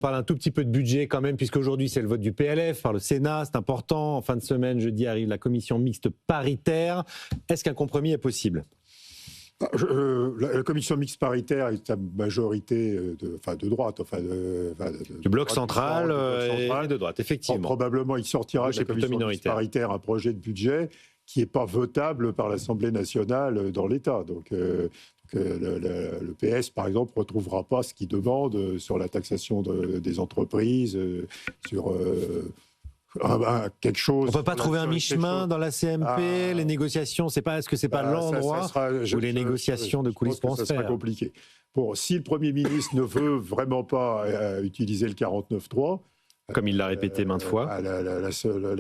On parle un tout petit peu de budget quand même, puisqu'aujourd'hui c'est le vote du PLF par le Sénat, c'est important. En fin de semaine, jeudi, arrive la commission mixte paritaire. Est-ce qu'un compromis est possible ? La commission mixte paritaire est à majorité de droite, du bloc central et de droite, effectivement. Probablement, il sortira de la commission mixte paritaire un projet de budget qui n'est pas votable par l'Assemblée nationale dans l'État. Donc, le PS, par exemple, ne retrouvera pas ce qu'il demande sur la taxation des entreprises, sur... quelque chose. On ne peut pas trouver un mi-chemin dans la CMP, les négociations, est-ce que c'est pas l'endroit où les négociations de coulisses pourront se faire ? Ça sera compliqué. Bon, si le Premier ministre ne veut vraiment pas utiliser le 49.3, comme il l'a répété maintes fois, la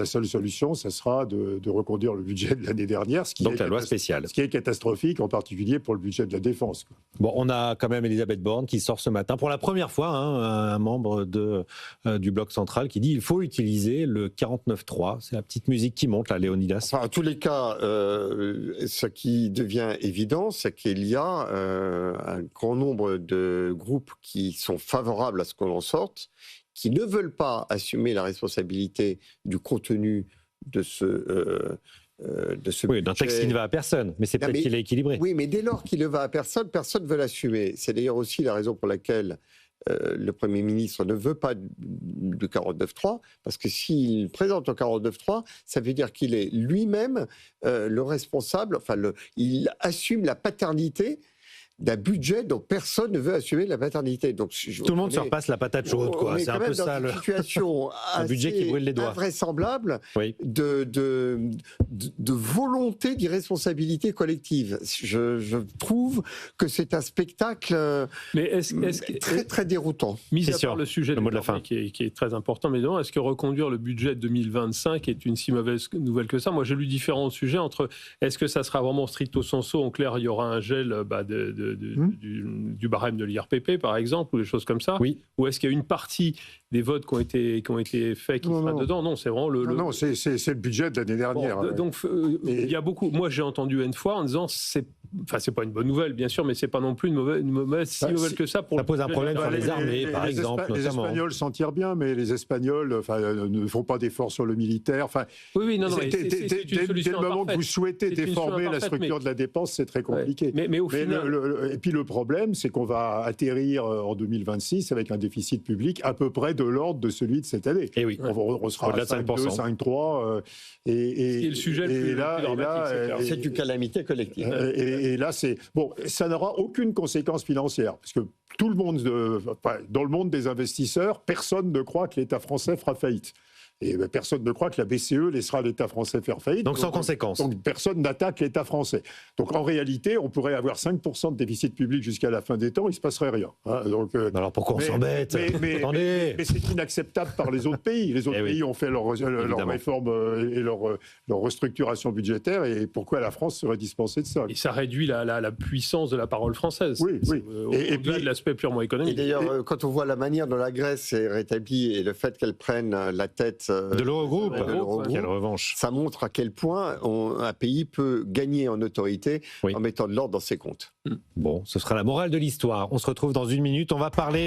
seule solution, ça sera de reconduire le budget de l'année dernière, donc la loi spéciale. Ce qui est catastrophique, en particulier pour le budget de la défense. Bon, on a quand même Elisabeth Borne qui sort ce matin, pour la première fois, un membre du bloc central qui dit qu'il faut utiliser le 49.3. C'est la petite musique qui monte, là, Léonidas. Enfin, en tous les cas, ce qui devient évident, c'est qu'il y a un grand nombre de groupes qui sont favorables à ce qu'on en sorte, qui ne veulent pas assumer la responsabilité du contenu de ce oui, d'un texte qui ne va à personne, mais c'est peut-être qu'il est équilibré. Oui, mais dès lors qu'il ne va à personne, personne ne veut l'assumer. C'est d'ailleurs aussi la raison pour laquelle le Premier ministre ne veut pas du 49.3, parce que s'il présente le 49.3, ça veut dire qu'il est lui-même le responsable, il assume la paternité d'un budget dont personne ne veut assumer la paternité. Donc, tout le monde se repasse la patate chaude, quoi. C'est un peu ça, une situation un budget qui brûle les doigts. Invraisemblable oui. de volonté d'irresponsabilité collective. Je trouve que c'est un spectacle très, très déroutant. Mis à part le sujet le mot de la fin. Qui est très important, mais est-ce que reconduire le budget de 2025 est une si mauvaise nouvelle que ça ? Moi, j'ai lu différents sujets entre est-ce que ça sera vraiment stricto sensu, en clair, il y aura un gel du barème de l'IRPP, par exemple, ou des choses comme ça, oui. Ou est-ce qu'il y a une partie des votes qui ont été faits qui sera dedans ? Non, c'est vraiment Non, c'est le budget de l'année dernière. Bon, donc, il y a beaucoup... Moi, j'ai entendu une fois en disant, c'est pas une bonne nouvelle, bien sûr, mais c'est pas non plus une mauvaise si mauvaise que ça. Ça pose un problème sur les armées, par exemple, Les Espagnols s'en tirent bien, mais les Espagnols ne font pas d'efforts sur le militaire. Oui, non, dès le moment que vous souhaitez déformer la structure de la dépense, c'est très compliqué. Mais au final... Et puis le problème, c'est qu'on va atterrir en 2026 avec un déficit public à peu près de l'ordre de celui de cette année. Et oui. On sera à 5,2, 5,3. Et le sujet le plus dramatique, c'est une calamité collective. Et là, ça n'aura aucune conséquence financière, parce que tout le monde, dans le monde des investisseurs, personne ne croit que l'État français fera faillite. Et personne ne croit que la BCE laissera l'État français faire faillite. Donc sans conséquence. Donc personne n'attaque l'État français. Donc en réalité, on pourrait avoir 5% de déficit public jusqu'à la fin des temps, il ne se passerait rien. Alors pourquoi on s'embête ? Mais c'est inacceptable par les autres pays. Les autres pays ont fait leur réforme et leur restructuration budgétaire, et pourquoi la France serait dispensée de ça ? Et ça réduit la puissance de la parole française. Oui. Au-delà de l'aspect purement économique. Et d'ailleurs, quand on voit la manière dont la Grèce est rétablie et le fait qu'elle prenne la tête de l'Eurogroupe, quelle revanche. Ça montre à quel point un pays peut gagner en autorité en mettant de l'ordre dans ses comptes. Bon, ce sera la morale de l'histoire. On se retrouve dans une minute, on va parler